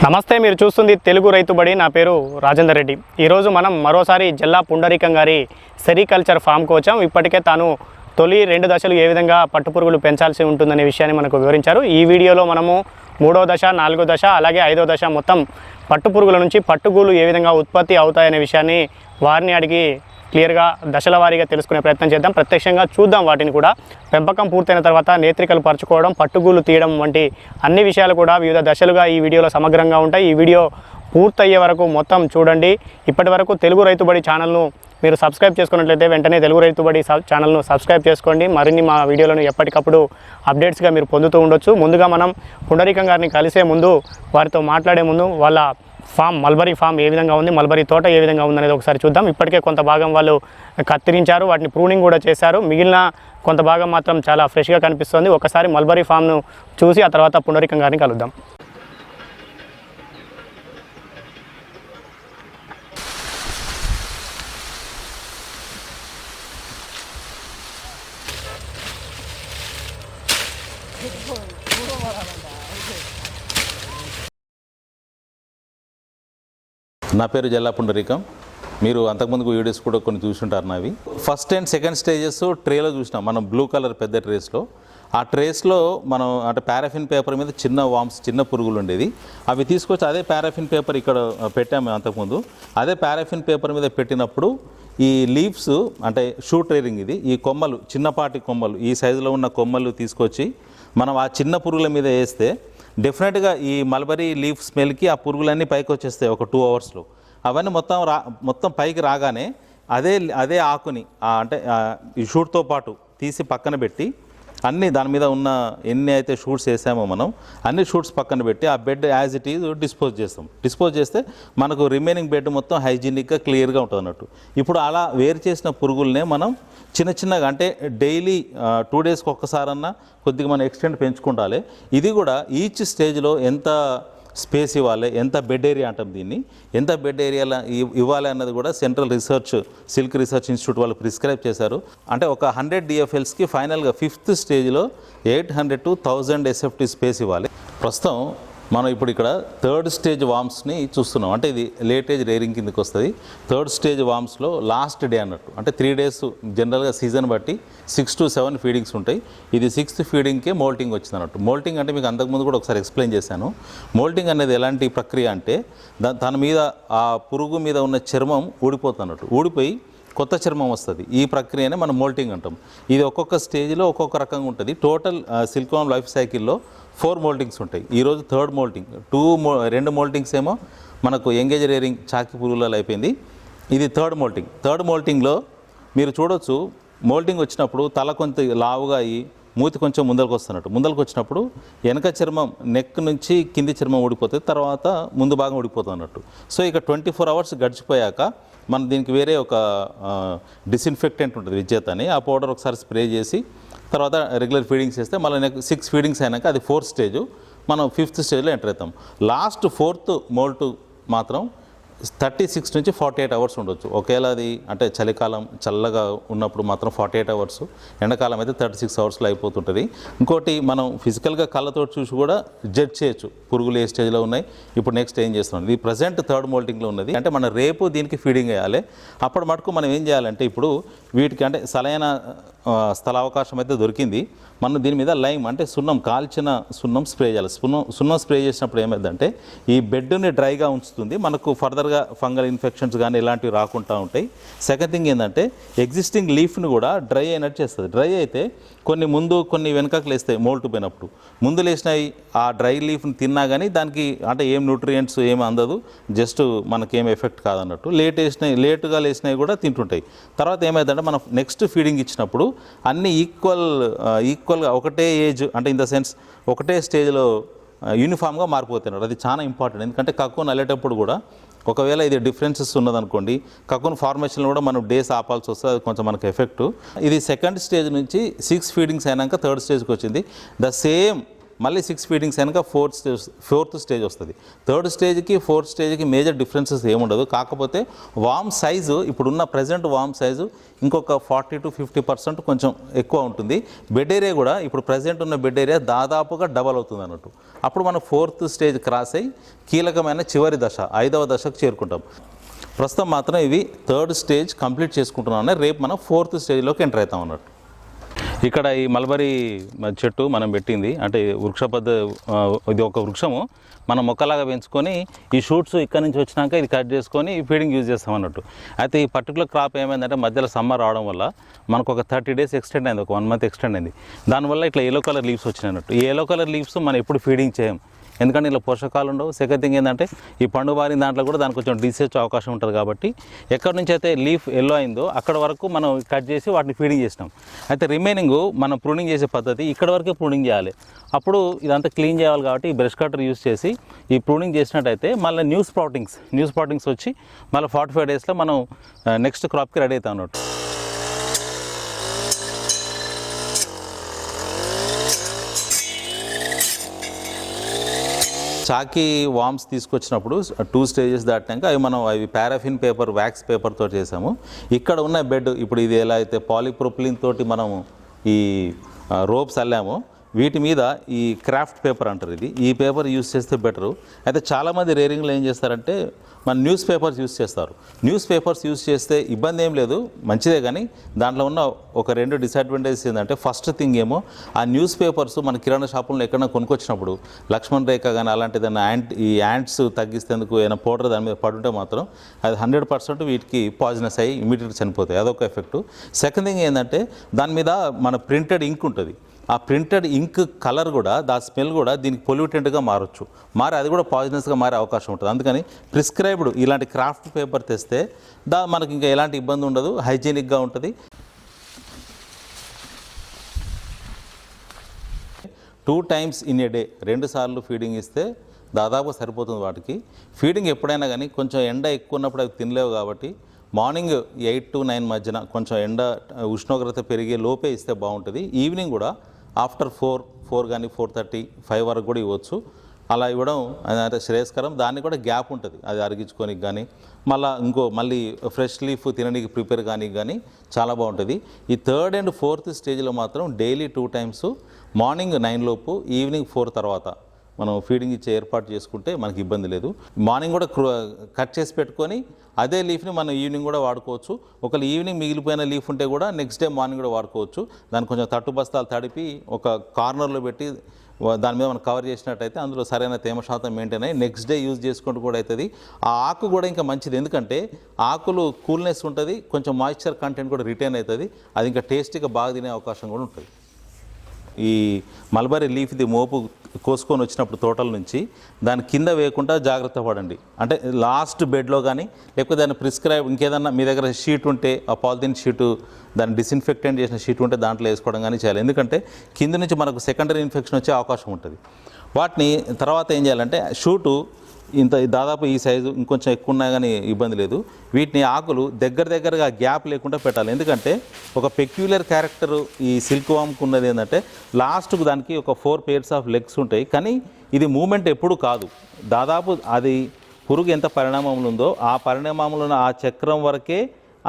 నమస్తే, మీరు చూస్తుంది తెలుగు రైతుబడి. నా పేరు రాజేందర్ రెడ్డి. ఈరోజు మనం మరోసారి జిల్లా పుండరీకం గారి సెరికల్చర్ ఫామ్కి వచ్చాం. ఇప్పటికే తాను తొలి 2 దశలు ఏ విధంగా పట్టుపురుగులు పెంచాల్సి ఉంటుందనే విషయాన్ని మనకు వివరించారు. ఈ వీడియోలో మనము 3వ దశ, 4వ దశ, అలాగే 5వ దశ మొత్తం పట్టుపురుగుల నుంచి పట్టుగూలు ఏ విధంగా ఉత్పత్తి అవుతాయనే విషయాన్ని వారిని అడిగి క్లియర్గా దశల వారీగా తెలుసుకునే ప్రయత్నం చేద్దాం. ప్రత్యక్షంగా చూద్దాం వాటిని కూడా. పెంపకం పూర్తయిన తర్వాత నేత్రికలు పరుచుకోవడం, పట్టుగూలు తీయడం వంటి అన్ని విషయాలు కూడా వివిధ దశలుగా ఈ వీడియోలో సమగ్రంగా ఉంటాయి. ఈ వీడియో పూర్తయ్యే వరకు మొత్తం చూడండి. ఇప్పటి వరకు తెలుగు రైతుబడి ఛానల్ను మీరు సబ్స్క్రైబ్ చేసుకున్నట్లయితే వెంటనే తెలుగు రైతుబడి ఛానల్ను సబ్స్క్రైబ్ చేసుకోండి. మరిన్ని మా వీడియోలను ఎప్పటికప్పుడు అప్డేట్స్గా మీరు పొందుతూ ఉండొచ్చు. ముందుగా మనం పుండరీకం గారిని కలిసే ముందు, వారితో మాట్లాడే ముందు వాళ్ళ ఫామ్, మల్బరీ ఫామ్ ఏ విధంగా ఉంది, మల్బరీ తోట ఏ విధంగా ఉందనేది ఒకసారి చూద్దాం. ఇప్పటికే కొంత భాగం వాళ్ళు కత్తిరించారు, వాటిని ప్రూనింగ్ కూడా చేశారు. మిగిలిన కొంత భాగం మాత్రం చాలా ఫ్రెష్గా కనిపిస్తుంది. ఒకసారి మల్బరీ ఫామ్ను చూసి ఆ తర్వాత పుండరీకం గారిని కలుద్దాం. నా పేరు జల్లా పుండరీకం. మీరు అంతకుముందు వీడియోస్ కూడా కొన్ని చూసుంటారు నావి. ఫస్ట్ అండ్ సెకండ్ స్టేజెస్ ట్రేలో చూసినాం మనం, బ్లూ కలర్ పెద్ద ట్రేస్లో. ఆ ట్రేస్లో మనం అంటే పారాఫిన్ పేపర్ మీద చిన్న వామ్స్, చిన్న పురుగులు ఉండేది. అవి తీసుకొచ్చి అదే పారాఫిన్ పేపర్ ఇక్కడ పెట్టాము అంతకుముందు. అదే పారాఫిన్ పేపర్ మీద పెట్టినప్పుడు ఈ లీవ్స్ అంటే షూట్ రేరింగ్, ఇది ఈ కొమ్మలు, చిన్నపాటి కొమ్మలు, ఈ సైజులో ఉన్న కొమ్మలు తీసుకొచ్చి మనం ఆ చిన్న పురుగుల మీద వేస్తే డెఫినెట్గా ఈ మల్బరీ లీఫ్ స్మెల్కి ఆ పురుగులన్నీ పైకి వచ్చేస్తాయి ఒక 2 అవర్స్లో. అవన్నీ మొత్తం పైకి రాగానే అదే ఆకుని అంటే ఈ షూట్తో పాటు తీసి పక్కన పెట్టి అన్నీ దాని మీద ఉన్న ఎన్ని అయితే షూట్స్ వేసామో మనం అన్ని షూట్స్ పక్కన పెట్టి ఆ bed as it is dispose చేస్తాం. డిస్పోజ్ చేస్తే మనకు రిమైనింగ్ బెడ్ మొత్తం హైజీనిక్గా క్లియర్గా ఉంటుంది అన్నట్టు. ఇప్పుడు అలా వేరు చేసిన పురుగులనే మనం చిన్నగా అంటే డైలీ 2 డేస్కి ఒక్కసారన్నా కొద్దిగా మనం ఎక్స్టెండ్ పెంచుకుంటాలి. ఇది కూడా ఈచ్ స్టేజ్లో ఎంత స్పేస్ ఇవ్వాలి, ఎంత బెడ్ ఏరియా అంటాం దీన్ని, ఎంత బెడ్ ఏరియాలో ఇవ్వాలి అన్నది కూడా central research, silk research institute వాళ్ళు ప్రిస్క్రైబ్ చేశారు. అంటే ఒక 100 DFLస్కి ఫైనల్గా 5th స్టేజ్లో 800 to 1000 SFT స్పేస్ ఇవ్వాలి. ప్రస్తుతం మనం ఇప్పుడు ఇక్కడ 3rd స్టేజ్ వామ్స్ని చూస్తున్నాం. అంటే ఇది లేట్ ఏజ్ రేరింగ్ కిందకి వస్తుంది. 3rd స్టేజ్ వామ్స్లో లాస్ట్ డే అన్నట్టు, అంటే 3 డేస్ జనరల్గా సీజన్ బట్టి 6 to 7 ఫీడింగ్స్ ఉంటాయి. ఇది 6th ఫీడింగ్కే మోల్టింగ్ వచ్చింది అన్నట్టు. మోల్టింగ్ అంటే మీకు అంతకుముందు కూడా ఒకసారి ఎక్స్ప్లెయిన్ చేశాను. మోల్టింగ్ అనేది ఎలాంటి ప్రక్రియ అంటే దాని మీద ఆ పురుగు మీద ఉన్న చర్మం ఊడిపోతున్నట్టు, ఊడిపోయి కొత్త చర్మం వస్తుంది. ఈ ప్రక్రియనే మనం మోల్టింగ్ అంటాం. ఇది ఒక్కొక్క స్టేజ్లో ఒక్కొక్క రకంగా ఉంటుంది. టోటల్ సిల్క్వామ్ లైఫ్ సైకిల్లో 4 మోల్టింగ్స్ ఉంటాయి. ఈరోజు 3rd మోల్టింగ్, 2 మోల్టింగ్స్ ఏమో మనకు ఎంగేజ్ రేరింగ్ చాకి పురుగులలో అయిపోయింది. ఇది 3rd మోల్టింగ్. 3rd మోల్టింగ్లో మీరు చూడొచ్చు, మోల్టింగ్ వచ్చినప్పుడు తల కొంత లావుగా అయ్యి మూతి కొంచెం ముందరకు వస్తున్నట్టు. ముందరకు వచ్చినప్పుడు వెనక చర్మం, నెక్ నుంచి కింది చర్మం ఊడిపోతుంది, తర్వాత ముందు భాగం ఊడిపోతుంది అన్నట్టు. సో ఇక 24 అవర్స్ గడిచిపోయాక మనం దీనికి వేరే ఒక డిస్ఇన్ఫెక్టెంట్ ఉంటుంది, విజేత అని. ఆ పౌడర్ ఒకసారి స్ప్రే చేసి తర్వాత రెగ్యులర్ ఫీడింగ్స్ చేస్తే మళ్ళీ 6 ఫీడింగ్స్ అయినాక అది 4th స్టేజ్, మనం 5th స్టేజ్లో ఎంటర్ అవుతాం. లాస్ట్ 4th మోల్ట్ మాత్రం 36 నుంచి 48 అవర్స్ ఉండొచ్చు. ఒకేలా అది అంటే చలికాలం చల్లగా ఉన్నప్పుడు మాత్రం 48 అవర్స్, ఎండాకాలం అయితే 36 అవర్స్లో అయిపోతుంటుంది. ఇంకోటి మనం ఫిజికల్గా కళ్ళతో చూసి కూడా జడ్జ్ చేయొచ్చు పురుగులు ఏ స్టేజ్లో ఉన్నాయి, ఇప్పుడు నెక్స్ట్ ఏం చేస్తున్నాం. ఇది ప్రజెంట్ 3rd మోల్టింగ్లో ఉన్నది. అంటే మనం రేపు దీనికి ఫీడింగ్ వేయాలి. అప్పటి మటుకు మనం ఏం చేయాలంటే ఇప్పుడు వీటికి అంటే సరైన స్థల అవకాశం అయితే దొరికింది. మనం దీని మీద లైమ్ అంటే సున్నం, కాల్చిన సున్నం స్ప్రే చేయాలి. సున్నం స్ప్రే చేసినప్పుడు ఏమైందంటే ఈ బెడ్ని డ్రైగా ఉంచుతుంది, మనకు ఫర్దర్గా ఫంగల్ ఇన్ఫెక్షన్స్ కానీ ఇలాంటివి రాకుండా ఉంటాయి. సెకండ్ థింగ్ ఏంటంటే ఎగ్జిస్టింగ్ లీఫ్ని కూడా డ్రై అయినట్టు చేస్తుంది. డ్రై అయితే కొన్ని ముందు కొన్ని వెనకకు లేస్తాయి. మోల్ట్ పోయినప్పుడు ముందు లేచినాయి ఆ డ్రై లీఫ్ని తిన్నా కానీ దానికి అంటే ఏం న్యూట్రియంట్స్ ఏమి అందదు, జస్ట్ మనకేం ఎఫెక్ట్ కాదన్నట్టు. లేటుగా లేచినాయి కూడా తింటుంటాయి. తర్వాత ఏమైందంటే మనం నెక్స్ట్ ఫీడింగ్ ఇచ్చినప్పుడు అన్నీ ఈక్వల్గా ఒకటే ఏజ్ అంటే ఇన్ ద సెన్స్ ఒకటే స్టేజ్లో యూనిఫామ్గా మారిపోతున్నారు. అది చాలా ఇంపార్టెంట్. ఎందుకంటే కక్కుని అల్లేటప్పుడు కూడా ఒకవేళ ఇది డిఫరెన్సెస్ ఉన్నదనుకోండి, కక్కున్ ఫార్మేషన్లో కూడా మనం డేస్ ఆపాల్సి వస్తుంది, అది కొంచెం మనకు ఎఫెక్టు. ఇది 2nd స్టేజ్ నుంచి 6 ఫీడింగ్స్ అయినాక 3rd స్టేజ్కి వచ్చింది. ద సేమ్ మళ్ళీ 6 ఫీడింగ్స్ అయినాక ఫోర్త్ స్టేజ్ వస్తుంది. థర్డ్ స్టేజ్కి ఫోర్త్ స్టేజ్కి మేజర్ డిఫరెన్సెస్ ఏముండదు. కాకపోతే వామ్ సైజు ఇప్పుడున్న ప్రజెంట్ వామ్ సైజు ఇంకొక 40 to 50% కొంచెం ఎక్కువ ఉంటుంది. బెడ్ ఏరియా కూడా ఇప్పుడు ప్రజెంట్ ఉన్న బెడ్ ఏరియా దాదాపుగా డబల్ అవుతుంది అన్నట్టు. అప్పుడు మనం ఫోర్త్ స్టేజ్ క్రాస్ అయ్యి కీలకమైన చివరి దశ 5వ దశకు చేరుకుంటాం. ప్రస్తుతం మాత్రం ఇవి థర్డ్ స్టేజ్ కంప్లీట్ చేసుకుంటున్నాం. రేపు మనం ఫోర్త్ స్టేజ్లోకి ఎంటర్ అవుతాం అన్నట్టు. ఇక్కడ ఈ మల్బరీ చెట్టు మనం పెట్టింది అంటే ఇది ఒక వృక్షము మనం మొక్కలాగా పెంచుకొని ఈ షూట్స్ ఇక్కడ నుంచి వచ్చినాక ఇది కట్ చేసుకొని ఫీడింగ్ యూజ్ చేస్తాం అన్నట్టు. అయితే ఈ పర్టికులర్ క్రాప్ ఏమైందంటే మధ్యలో సమ్మర్ రావడం వల్ల మనకు ఒక 30 days ఎక్స్టెండ్ అయింది, ఒక 1 month ఎక్స్టెండ్ అయింది. దానివల్ల ఇట్లా ఎల్లో కలర్ లీవ్స్ వచ్చినాయన్నట్టు. ఈ ఎల్లో కలర్ లీవ్స్ మనం ఎప్పుడు ఫీడింగ్ చేయం, ఎందుకంటే ఇలా పోషకాలు ఉండవు. సెకండ్ థింగ్ ఏంటంటే ఈ పండు బారిన దాంట్లో కూడా దానికి కొంచెం డిసీజ్ అవకాశం ఉంటుంది. కాబట్టి ఎక్కడి నుంచి అయితే లీఫ్ ఎల్లో అయిందో అక్కడ వరకు మనం కట్ చేసి వాటిని ఫీడింగ్ చేసినాం. అయితే రిమైనింగ్ మనం ప్రూనింగ్ చేసే పద్ధతి ఇక్కడ వరకే ప్రూనింగ్ చేయాలి. అప్పుడు ఇదంతా క్లీన్ చేయాలి కాబట్టి ఈ బ్రష్ కటర్ యూస్ చేసి ఈ ప్రూనింగ్ చేసినట్టయితే మళ్ళీ న్యూ స్ప్రౌటింగ్స్ వచ్చి మళ్ళీ 45 daysలో మనం నెక్స్ట్ క్రాప్కి రెడీ అవుతాం అన్నట్టు. చాకీ వామ్స్ తీసుకొచ్చినప్పుడు 2 stages దాటినాక అవి పారాఫిన్ పేపర్ వ్యాక్స్ పేపర్తో చేసాము. ఇక్కడ ఉన్న బెడ్ ఇప్పుడు ఇది ఎలా అయితే పాలిప్రొపిలిన్ తోటి మనము ఈ రోప్స్ అల్లామో వీటి మీద ఈ క్రాఫ్ట్ పేపర్ అంటారు, ఈ పేపర్ యూస్ చేస్తే బెటరు. అయితే చాలామంది రేరింగ్లో ఏం చేస్తారంటే మన న్యూస్ పేపర్స్ యూస్ చేస్తారు. న్యూస్ పేపర్స్ యూస్ చేస్తే ఇబ్బంది ఏం లేదు, మంచిదే. కానీ దాంట్లో ఉన్న ఒక 2 డిసడ్వాంటేజెస్ ఏంటంటే ఫస్ట్ థింగ్ ఏమో ఆ న్యూస్ పేపర్స్ మన కిరాణా షాపుల్లో ఎక్కడైనా కొనుక్కొచ్చినప్పుడు లక్ష్మణ్ రేఖ కానీ అలాంటిది ఈ యాంట్స్ తగ్గిస్తేందుకు ఏదైనా పౌడర్ దాని మీద పడుంటే మాత్రం అది 100% వీటికి పాయిజనస్ అయ్యి ఇమీడియట్గా చనిపోతాయి. అదొక ఎఫెక్టు. సెకండ్ థింగ్ ఏంటంటే దాని మీద మన ప్రింటెడ్ ఇంక్ ఉంటుంది. ఆ ప్రింటెడ్ ఇంక్ కలర్ కూడా దాని స్మెల్ కూడా దీనికి పొల్యూటెంట్గా మారచ్చు, అది కూడా పాయిజనస్గా మారే అవకాశం ఉంటుంది. అందుకని ప్రిస్క్రైబ్డ్ ఇలాంటి క్రాఫ్ట్ పేపర్ తెస్తే మనకి ఇంకా ఎలాంటి ఇబ్బంది ఉండదు, హైజీనిక్గా ఉంటుంది. 2 times in a day 2 సార్లు ఫీడింగ్ ఇస్తే దాదాపు సరిపోతుంది వాటికి. ఫీడింగ్ ఎప్పుడైనా కానీ కొంచెం ఎండ ఎక్కువ ఉన్నప్పుడు అవి తినలేవు కాబట్టి మార్నింగ్ 8 to 9 మధ్యన కొంచెం ఎండ ఉష్ణోగ్రత పెరిగే లోపే ఇస్తే బాగుంటుంది. ఈవినింగ్ కూడా ఆఫ్టర్ 4 కానీ 4:30, 5 వరకు కూడా ఇవ్వచ్చు. అలా ఇవ్వడం అంటే శ్రేయస్కరం. దానికి కూడా గ్యాప్ ఉంటుంది, అది అరిగించుకోనికి కానీ మళ్ళీ ఫ్రెష్ లీఫ్ తినడానికి ప్రిపేర్ కానీ చాలా బాగుంటుంది. ఈ 3rd and 4th స్టేజ్లో మాత్రం డైలీ 2 times మార్నింగ్ 9 లోపు ఈవినింగ్ 4 తర్వాత మనం ఫీడింగ్ ఇచ్చే ఏర్పాటు చేసుకుంటే మనకి ఇబ్బంది లేదు. మార్నింగ్ కూడా కట్ చేసి పెట్టుకొని అదే లీఫ్ని మనం ఈవినింగ్ కూడా వాడుకోవచ్చు. ఒకవేళ ఈవినింగ్ మిగిలిపోయిన లీఫ్ ఉంటే కూడా నెక్స్ట్ డే మార్నింగ్ కూడా వాడుకోవచ్చు. దాన్ని కొంచెం తట్టు బస్తాలు తడిపి ఒక కార్నర్లో పెట్టి దాని మీద మనం కవర్ చేసినట్టయితే అందులో సరైన తేమ శాతం మెయింటైన్ అయ్యి నెక్స్ట్ డే యూజ్ చేసుకుంటూ కూడా అవుతుంది. ఆ ఆకు కూడా ఇంకా మంచిది, ఎందుకంటే ఆకులు కూల్నెస్ ఉంటుంది, కొంచెం మాయిశ్చర్ కంటెంట్ కూడా రిటైన్ అవుతుంది. అది ఇంకా టేస్టీగా బాగా తినే అవకాశం కూడా ఉంటుంది. ఈ మల్బరీ లీఫ్ది మోపు కోసుకొని వచ్చినప్పుడు తోటల నుంచి దాని కింద వేయకుండా జాగ్రత్త పడండి. అంటే లాస్ట్ బెడ్లో కానీ లేకపోతే దాన్ని ప్రిస్క్రైబ్ ఇంకేదన్నా మీ దగ్గర షీట్ ఉంటే ఆ పాలిథిన్ షీటు దాన్ని డిస్ఇన్ఫెక్టెంట్ చేసిన షీట్ ఉంటే దాంట్లో వేసుకోవడం కానీ చేయాలి. ఎందుకంటే కింద నుంచి మనకు సెకండరీ ఇన్ఫెక్షన్ వచ్చే అవకాశం ఉంటుంది. వాటిని తర్వాత ఏం చేయాలంటే షూటు దాదాపు ఈ సైజు ఇంకొంచెం ఎక్కువ ఉన్నా కానీ ఇబ్బంది లేదు. వీటిని ఆకులు దగ్గరగా గ్యాప్ లేకుండా పెట్టాలి. ఎందుకంటే ఒక పెక్యులర్ క్యారెక్టర్ ఈ సిల్క్ వామ్కి ఉన్నది ఏంటంటే లాస్ట్కు దానికి ఒక 4 pairs of legs ఉంటాయి, కానీ ఇది మూమెంట్ ఎప్పుడు కాదు. దాదాపు అది పురుగు ఎంత పరిణామంలో ఉందో ఆ పరిణామంలో ఆ చక్రం వరకే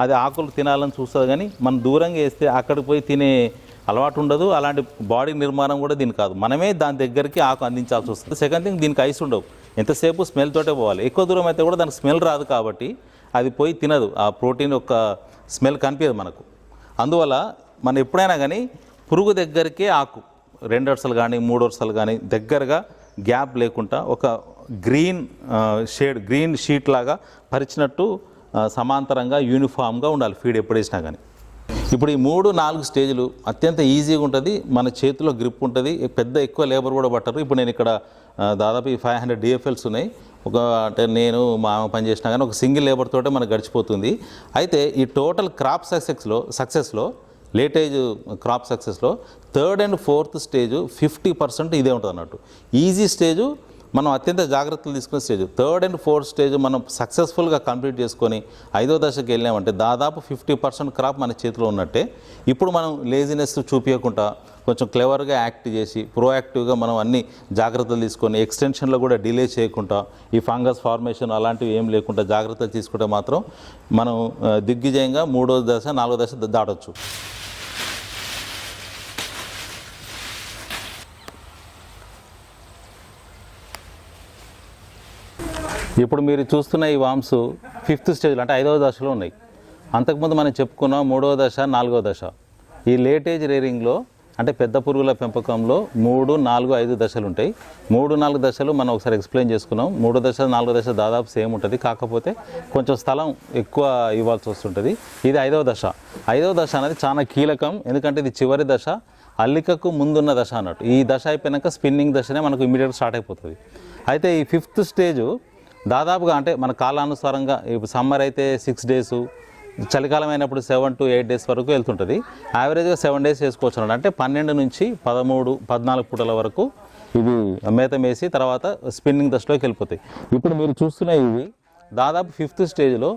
అది ఆకులు తినాలని చూస్తుంది. కానీ మనం దూరంగా వేస్తే అక్కడికి పోయి తినే అలవాటు ఉండదు. అలాంటి బాడీ నిర్మాణం కూడా దీనికి కాదు, మనమే దాని దగ్గరికి ఆకు అందించాల్సి వస్తుంది. సెకండ్ థింగ్, దీనికి ఐస్ ఉండవు, ఎంతసేపు స్మెల్ తోటే పోవాలి. ఎక్కువ దూరం అయితే కూడా దానికి స్మెల్ రాదు కాబట్టి అది పోయి తినదు, ఆ ప్రోటీన్ యొక్క స్మెల్ కనిపించదు మనకు. అందువల్ల మనం ఎప్పుడైనా కానీ పురుగు దగ్గరికే ఆకు 2 వరుసలు కానీ 3 వరుసలు కానీ దగ్గరగా గ్యాప్ లేకుండా ఒక గ్రీన్ షీట్ లాగా పరిచినట్టు సమాంతరంగా యూనిఫామ్గా ఉండాలి ఫీడ్ ఎప్పుడు వేసినా కానీ. ఇప్పుడు ఈ 3-4 స్టేజ్లు అత్యంత ఈజీగా ఉంటుంది, మన చేతిలో గ్రిప్ ఉంటుంది, ఎక్కువ లేబర్ కూడా పట్టరు. ఇప్పుడు నేను ఇక్కడ దాదాపు 500 DFLs ఉన్నాయి. అంటే నేను మా పని చేసినా కానీ ఒక సింగిల్ లేబర్ తోటే మనకు గడిచిపోతుంది. అయితే ఈ టోటల్ క్రాప్ సక్సెస్లో లేటేజ్ క్రాప్ సక్సెస్లో 3rd and 4th స్టేజ్ 50% ఇదే ఉంటుంది అన్నట్టు. ఈజీ స్టేజు మనం అత్యంత జాగ్రత్తలు తీసుకునే stage. 3rd and 4th stage మనం సక్సెస్ఫుల్గా కంప్లీట్ చేసుకొని 5వ దశకి వెళ్ళామంటే దాదాపు 50% క్రాప్ మన చేతిలో ఉన్నట్టే. ఇప్పుడు మనం లేజినెస్ చూపించకుండా కొంచెం క్లెవర్గా యాక్ట్ చేసి ప్రోయాక్టివ్గా మనం అన్ని జాగ్రత్తలు తీసుకొని ఎక్స్టెన్షన్లో కూడా డిలే చేయకుండా ఈ ఫంగస్ ఫార్మేషన్ అలాంటివి ఏం లేకుండా జాగ్రత్తలు తీసుకుంటే మాత్రం మనం దిగ్విజయంగా 3వ దశ 4వ దశ దాటొచ్చు. ఇప్పుడు మీరు చూస్తున్న ఈ వామ్స్ 5th స్టేజ్లో అంటే 5వ దశలో ఉన్నాయి. అంతకుముందు మనం చెప్పుకున్నాం 3వ దశ 4వ దశ. ఈ లేట్ ఏజ్ రేరింగ్లో అంటే పెద్ద పురుగుల పెంపకంలో 3, 4, 5 దశలు ఉంటాయి. 3, 4 దశలు మనం ఒకసారి ఎక్స్ప్లెయిన్ చేసుకున్నాం. 3వ దశ 4వ దశ దాదాపు సేమ్ ఉంటుంది, కాకపోతే కొంచెం స్థలం ఎక్కువ ఇవ్వాల్సి వస్తుంటుంది. ఇది 5వ దశ. 5వ దశ అనేది చాలా కీలకం, ఎందుకంటే ఇది చివరి దశ, అల్లికకు ముందున్న దశ అన్నట్టు. ఈ దశ అయిపోయాక స్పిన్నింగ్ దశనే మనకు ఇమీడియట్గా స్టార్ట్ అయిపోతుంది. అయితే ఈ 5th స్టేజ్ దాదాపుగా అంటే మన కాలానుసారంగా ఇప్పుడు సమ్మర్ అయితే 6 days, చలికాలం అయినప్పుడు 7 to 8 days వరకు వెళ్తుంటుంది. యావరేజ్గా 7 days వేసుకోవచ్చు అన్నమాట. అంటే 12 నుంచి 13, 14 పూటల వరకు ఇవి మేత మేసి తర్వాత స్పిన్నింగ్ దశలోకి వెళ్ళిపోతాయి. ఇప్పుడు మీరు చూస్తున్న ఇవి దాదాపు 5th స్టేజ్లో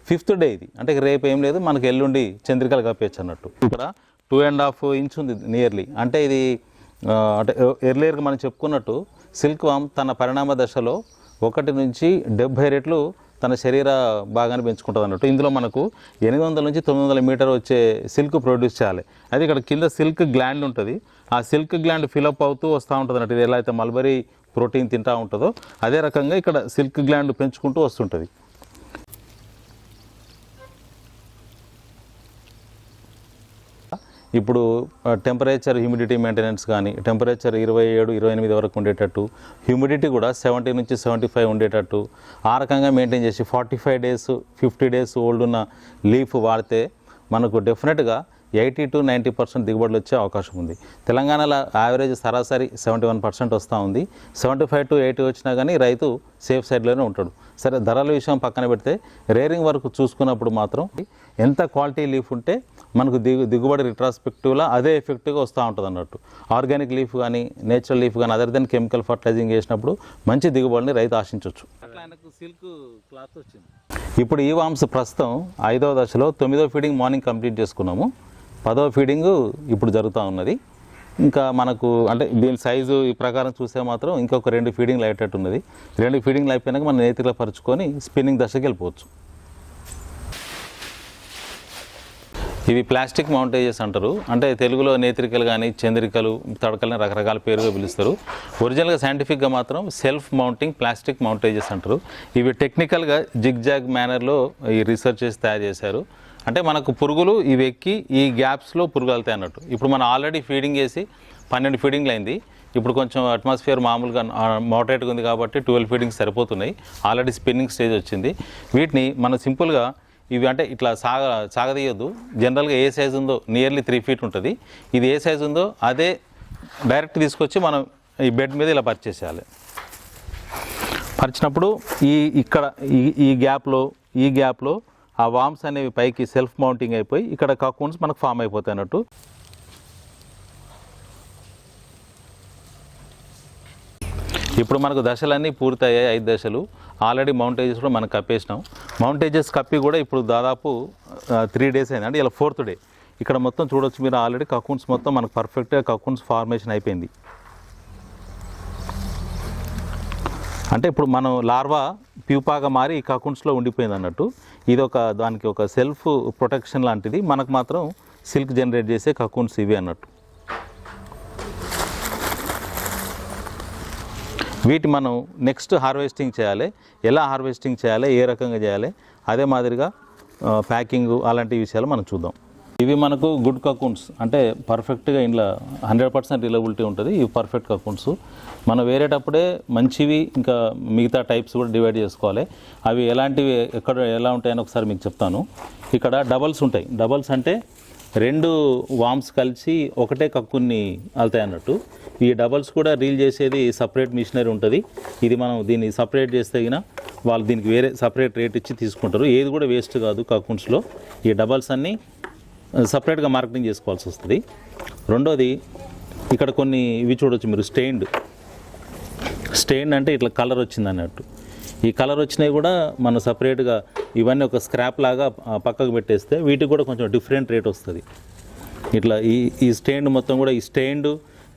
5th డే ఇది. అంటే రేపు ఏం లేదు, మనకి ఎల్లుండి చంద్రికలు కప్పేయచ్చు అన్నట్టు. ఇక్కడ 2.5 inch ఉంది నియర్లీ. అంటే ఇది అంటే ఎర్లియర్గా మనం చెప్పుకున్నట్టు సిల్క్ వామ్ తన పరిణామ దశలో 1 నుంచి 70 రెట్లు తన శరీర భాగాన్ని పెంచుకుంటుంది అన్నట్టు. ఇందులో మనకు 800 నుంచి 900 మీటర్ వచ్చే సిల్క్ ప్రొడ్యూస్ చేయాలి. అయితే ఇక్కడ కింద సిల్క్ గ్లాండ్ ఉంటుంది. ఆ సిల్క్ గ్లాండ్ ఫిలప్ అవుతూ వస్తూ ఉంటుంది అన్నట్టు. ఇది ఎలా అయితే మల్బరీ ప్రోటీన్ తింటూ ఉంటుందో అదే రకంగా ఇక్కడ సిల్క్ గ్లాండ్ పెంచుకుంటూ వస్తుంటుంది. ఇప్పుడు టెంపరేచర్ హ్యూమిడిటీ మెయింటెనెన్స్ కానీ టెంపరేచర్ 27, 28 వరకు ఉండేటట్టు, హ్యూమిడిటీ కూడా 70 నుంచి 75 ఉండేటట్టు ఆ రకంగా మెయింటైన్ చేసి 45 days, 50 days ఓల్డ్ ఉన్న లీఫ్ వాడితే మనకు డెఫినెట్గా 80 to 90% దిగుబడులు వచ్చే అవకాశం ఉంది. తెలంగాణలో యావరేజ్ సరాసరి 71% వస్తూ ఉంది. 75 to 80 వచ్చినా కానీ రైతు సేఫ్ సైడ్లోనే ఉంటాడు. సరే, ధరల విషయం పక్కన పెడితే రేరింగ్ వరకు చూసుకున్నప్పుడు మాత్రం ఎంత క్వాలిటీ లీఫ్ ఉంటే మనకు దిగుబడి రిట్రాస్పెక్టివ్లో అదే ఎఫెక్టివ్గా వస్తూ ఉంటుంది అన్నట్టు. ఆర్గానిక్ లీఫ్ కానీ నేచురల్ లీఫ్ కానీ అదర్ దెన్ కెమికల్ ఫర్టిలైజింగ్ చేసినప్పుడు మంచి దిగుబడిని రైతు ఆశించవచ్చు. అట్లా ఆయనకు సిల్క్ క్లాత్ వచ్చింది. ఇప్పుడు ఈ వామ్స్ ప్రస్తుతం 5వ దశలో 9వ ఫీడింగ్ మార్నింగ్ కంప్లీట్ చేసుకున్నాము. 10వ ఫీడింగ్ ఇప్పుడు జరుగుతూ ఉన్నది. ఇంకా మనకు అంటే దీని సైజు ఈ ప్రకారం చూస్తే మాత్రం ఇంకొక 2 ఫీడింగ్లు అయ్యేటట్టు ఉన్నది. 2 ఫీడింగ్లు అయిపోయినాక మనం నేతిలో పరుచుకొని స్పిన్నింగ్ దశకి వెళ్ళిపోవచ్చు. ఇవి ప్లాస్టిక్ మౌంటేజెస్ అంటారు. అంటే తెలుగులో నేత్రికలు కానీ చంద్రికలు తడకలని రకరకాల పేరుగా పిలుస్తారు. ఒరిజినల్గా సైంటిఫిక్గా మాత్రం సెల్ఫ్ మౌంటింగ్ ప్లాస్టిక్ మౌంటేజెస్ అంటారు. ఇవి టెక్నికల్గా జిగ్జాగ్ మేనర్లో ఈ రీసెర్చ్ చేసి తయారు చేశారు. అంటే మనకు పురుగులు ఇవి ఎక్కి ఈ గ్యాప్స్లో పురుగులు వెళ్తాయి అన్నట్టు. ఇప్పుడు మనం ఆల్రెడీ ఫీడింగ్ చేసి 12 ఫీడింగ్లు అయింది. ఇప్పుడు కొంచెం అట్మాస్ఫియర్ మామూలుగా మోడరేట్గా ఉంది కాబట్టి 12 ఫీడింగ్స్ సరిపోతున్నాయి. ఆల్రెడీ స్పిన్నింగ్ స్టేజ్ వచ్చింది. వీటిని మనం సింపుల్గా ఇవి అంటే ఇట్లా సాగదీయొద్దు. జనరల్గా ఏ సైజు ఉందో నియర్లీ 3 feet ఉంటుంది. ఇది ఏ సైజు ఉందో అదే డైరెక్ట్ తీసుకొచ్చి మనం ఈ బెడ్ మీద ఇలా పరిచేసేయాలి. పరిచినప్పుడు ఈ గ్యాప్లో ఆ వామ్స్ అనేవి పైకి సెల్ఫ్ మౌంటింగ్ అయిపోయి ఇక్కడ కాకూన్స్ మనకు ఫామ్ అయిపోతాయి అన్నట్టు. ఇప్పుడు మనకు దశలన్నీ పూర్తయ్యాయి. 5 దశలు ఆల్రెడీ మౌంటేజెస్ కూడా మనం కప్పేసినాం. మౌంటేజెస్ కప్పి కూడా ఇప్పుడు దాదాపు 3 days అయింది. అంటే ఇలా 4th డే. ఇక్కడ మొత్తం చూడొచ్చు మీరు ఆల్రెడీ కకూన్స్ మొత్తం మనకు పర్ఫెక్ట్గా కకూన్స్ ఫార్మేషన్ అయిపోయింది. అంటే ఇప్పుడు మనం లార్వా ప్యూపాగా మారి ఈ కకూన్స్లో ఉండిపోయింది అన్నట్టు. ఇది దానికి ఒక సెల్ఫ్ ప్రొటెక్షన్ లాంటిది. మనకు మాత్రం సిల్క్ జనరేట్ చేసే కకూన్స్ ఇవి అన్నట్టు. వీటి మనం నెక్స్ట్ హార్వెస్టింగ్ చేయాలి. ఎలా హార్వెస్టింగ్ చేయాలి, ఏ రకంగా చేయాలి, అదే మాదిరిగా ప్యాకింగ్ అలాంటి విషయాలు మనం చూద్దాం. ఇవి మనకు గుడ్ కకూన్స్, అంటే పర్ఫెక్ట్గా ఇంట్లో 100% రిలయబిలిటీ ఉంటుంది. ఇవి పర్ఫెక్ట్ కకూన్స్. మనం వేరేటప్పుడే మంచివి ఇంకా మిగతా టైప్స్ కూడా డివైడ్ చేసుకోవాలి. అవి ఎలాంటివి ఎలా ఉంటాయని ఒకసారి మీకు చెప్తాను. ఇక్కడ డబల్స్ ఉంటాయి. డబల్స్ అంటే 2 వామ్స్ కలిసి ఒకటే కక్కుని వెళ్తాయి అన్నట్టు. ఈ డబల్స్ కూడా రీల్ చేసేది సపరేట్ మిషనరీ ఉంటుంది. ఇది మనం దీన్ని సపరేట్ చేస్తే వాళ్ళు దీనికి వేరే సపరేట్ రేట్ ఇచ్చి తీసుకుంటారు. ఏది కూడా వేస్ట్ కాదు కకూన్స్లో. ఈ డబల్స్ అన్నీ సపరేట్గా మార్కెటింగ్ చేసుకోవాల్సి వస్తుంది. రెండోది ఇక్కడ కొన్ని ఇవి చూడవచ్చు మీరు, స్టెయిన్డ్ స్టెయిన్ అంటే ఇట్లా కలర్ వచ్చింది అన్నట్టు. ఈ కలర్ వచ్చినవి కూడా మనం సపరేట్గా ఇవన్నీ ఒక స్క్రాప్ లాగా పక్కకు పెట్టేస్తే వీటికి కూడా కొంచెం డిఫరెంట్ రేట్ వస్తుంది. ఇట్లా ఈ స్టెయిన్ మొత్తం కూడా ఈ స్టెయిన్డ్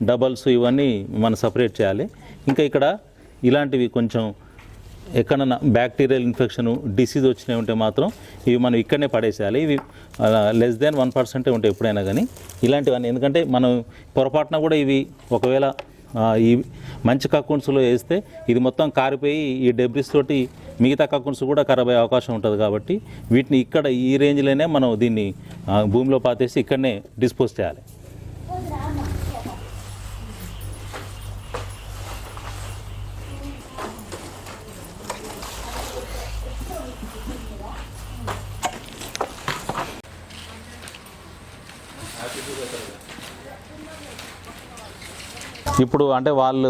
డబల్స్ ఇవన్నీ మనం సపరేట్ చేయాలి. ఇంకా ఇక్కడ ఇలాంటివి కొంచెం ఎక్కడన్నా బ్యాక్టీరియల్ ఇన్ఫెక్షన్ డిసీజ్ వచ్చినవి ఉంటే మాత్రం ఇవి మనం ఇక్కడనే పడేసేయాలి. ఇవి లెస్ దాన్ 1% ఉంటాయి ఎప్పుడైనా కానీ ఇలాంటివన్నీ. ఎందుకంటే మనం పొరపాటున కూడా ఇవి ఒకవేళ ఈ మంచి కక్కున్స్లో వేస్తే ఇది మొత్తం కారిపోయి ఈ డెబ్రిస్ తోటి మిగతా కక్కున్స్ కూడా ఖరాబ్ అయ్యే అవకాశం ఉంటుంది. కాబట్టి వీటిని ఇక్కడ ఈ రేంజ్లోనే మనం దీన్ని భూమిలో పాతేసి ఇక్కడనే డిస్పోజ్ చేయాలి. ఇప్పుడు అంటే వాళ్ళు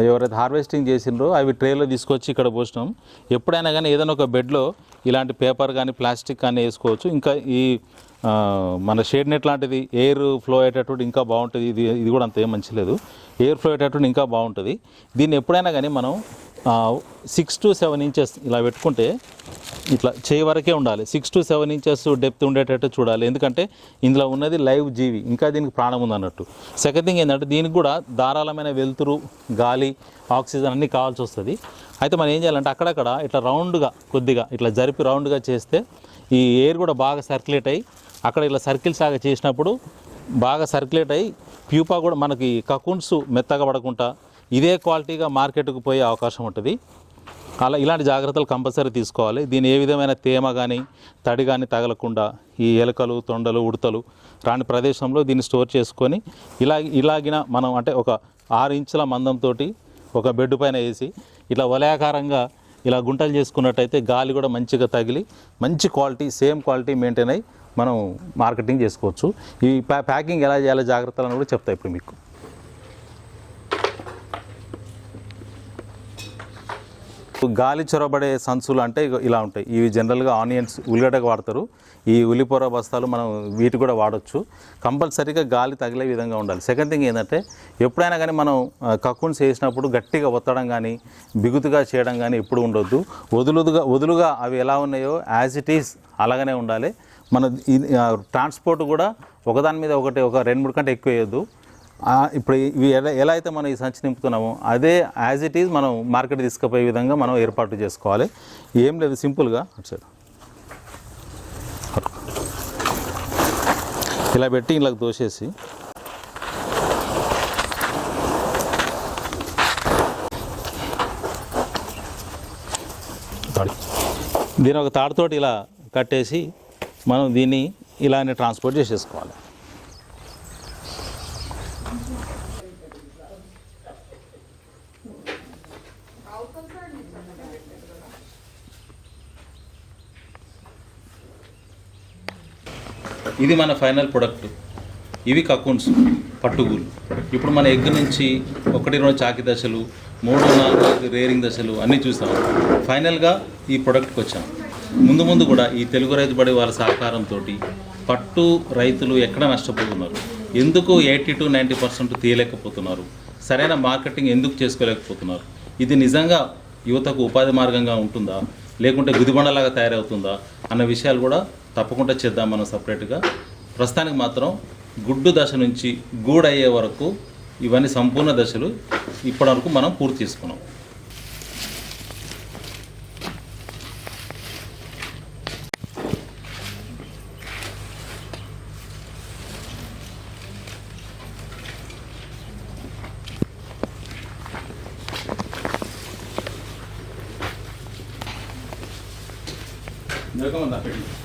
ఎవరైతే హార్వెస్టింగ్ చేసిండ్రో అవి ట్రేలో తీసుకొచ్చి ఇక్కడ పోసినాం. ఎప్పుడైనా కానీ ఏదైనా ఒక బెడ్లో ఇలాంటి పేపర్ కానీ ప్లాస్టిక్ కానీ వేసుకోవచ్చు. ఇంకా ఈ మన షేడ్ నెట్ లాంటిది ఎయిర్ ఫ్లో అయ్యేటప్పుడు ఇంకా బాగుంటుంది. ఇది కూడా అంత ఏం మంచిలేదు. ఎయిర్ ఫ్లో అయ్యేటప్పుడు ఇంకా బాగుంటుంది. దీన్ని ఎప్పుడైనా కానీ మనం 6 to 7 ఇంచెస్ ఇలా పెట్టుకుంటే ఇట్లా చేయి వరకే ఉండాలి. 6 to 7 ఇంచెస్ డెప్త్ ఉండేటట్టు చూడాలి. ఎందుకంటే ఇందులో ఉన్నది లైవ్ జీవి, ఇంకా దీనికి ప్రాణం ఉంది అన్నట్టు. సెకండ్ థింగ్ ఏంటంటే దీనికి కూడా ధారాళమైన వెలుతురు, గాలి, ఆక్సిజన్ అన్నీ కావాల్సి వస్తుంది. అయితే మనం ఏం చేయాలంటే అక్కడక్కడ ఇట్లా రౌండ్గా కొద్దిగా ఇట్లా జరిపి రౌండ్గా చేస్తే ఈ ఎయిర్ కూడా బాగా సర్క్యులేట్ అయ్యి అక్కడ ఇట్లా సర్కిల్స్ లాగా చేసినప్పుడు బాగా సర్క్యులేట్ అయ్యి ప్యూపా కూడా మనకి కకున్స్ మెత్తగా పడకుండా ఇదే క్వాలిటీగా మార్కెట్కు పోయే అవకాశం ఉంటుంది. అలా ఇలాంటి జాగ్రత్తలు కంపల్సరీ తీసుకోవాలి. దీని ఏ విధమైన తేమ కానీ తడి కానీ తగలకుండా ఈ ఎలుకలు, తొండలు, ఉడతలు రాని ప్రదేశంలో దీన్ని స్టోర్ చేసుకొని ఇలాగిన మనం అంటే ఒక 6 ఇంచుల మందంతో ఒక బెడ్ పైన వేసి ఇట్లా వలయాకారంగా ఇలా గుంటలు చేసుకున్నట్టయితే గాలి కూడా మంచిగా తగిలి మంచి క్వాలిటీ, సేమ్ క్వాలిటీ మెయింటైన్ అయ్యి మనం మార్కెటింగ్ చేసుకోవచ్చు. ఈ ప్యాకింగ్ ఎలా చేయాలో జాగ్రత్తలను కూడా చెప్తాయి ఇప్పుడు మీకు. గాలి చొరబడే సంచులు అంటే ఇలా ఉంటాయి. ఇవి జనరల్గా ఆనియన్స్, ఉల్లిగడ్డకు వాడతారు. ఈ ఉల్లిపొర బస్తాలు మనం వీటి కూడా వాడచ్చు. కంపల్సరీగా గాలి తగిలే విధంగా ఉండాలి. సెకండ్ థింగ్ ఏంటంటే ఎప్పుడైనా కానీ మనం కక్కున్స్ వేసినప్పుడు గట్టిగా ఒత్తడం కానీ బిగుతుగా చేయడం కానీ ఎప్పుడు ఉండొద్దు. వదులుగా అవి ఎలా ఉన్నాయో యాజ్ ఇట్ ఈస్ అలాగనే ఉండాలి. మన ట్రాన్స్పోర్ట్ కూడా ఒకదాని మీద ఒకటి ఒక 2-3 కంటే ఎక్కువ వేయద్దు. ఇప్పుడు ఇవి ఎలా అయితే మనం ఈ సంచి నింపుతున్నామో అదే యాజ్ ఇట్ ఈజ్ మనం మార్కెట్ తీసుకుపోయే విధంగా మనం ఏర్పాటు చేసుకోవాలి. ఏం లేదు, సింపుల్గా అటు సైడ్ ఇలా పెట్టి ఇలా దోసేసి దీని ఒక తాడుతోటి ఇలా కట్టేసి మనం దీన్ని ఇలానే ట్రాన్స్పోర్ట్ చేసేసుకోవాలి. ఇది మన ఫైనల్ ప్రొడక్ట్. ఇవి కకున్స్, పట్టుగూలు. ఇప్పుడు మన ఎగ్ నుంచి 1-2 చాకి దశలు, 3-4 రేరింగ్ దశలు అన్నీ చూస్తాం. ఫైనల్గా ఈ ప్రొడక్ట్కి వచ్చాం. ముందు కూడా ఈ తెలుగు రైతు బడి వాళ్ళ సహకారంతో పట్టు రైతులు ఎక్కడ నష్టపోతున్నారు, ఎందుకు 80 to 90% తీయలేకపోతున్నారు, సరైన మార్కెటింగ్ ఎందుకు చేసుకోలేకపోతున్నారు, ఇది నిజంగా యువతకు ఉపాధి మార్గంగా ఉంటుందా లేకుంటే గుదిబండలాగా తయారవుతుందా అన్న విషయాలు కూడా తప్పకుండా చేద్దాం మనం సపరేట్గా. ప్రస్తుతానికి మాత్రం గుడ్డు దశ నుంచి గూడు అయ్యే వరకు ఇవన్నీ సంపూర్ణ దశలు ఇప్పటివరకు మనం పూర్తి చేసుకున్నాం. Welcome on that.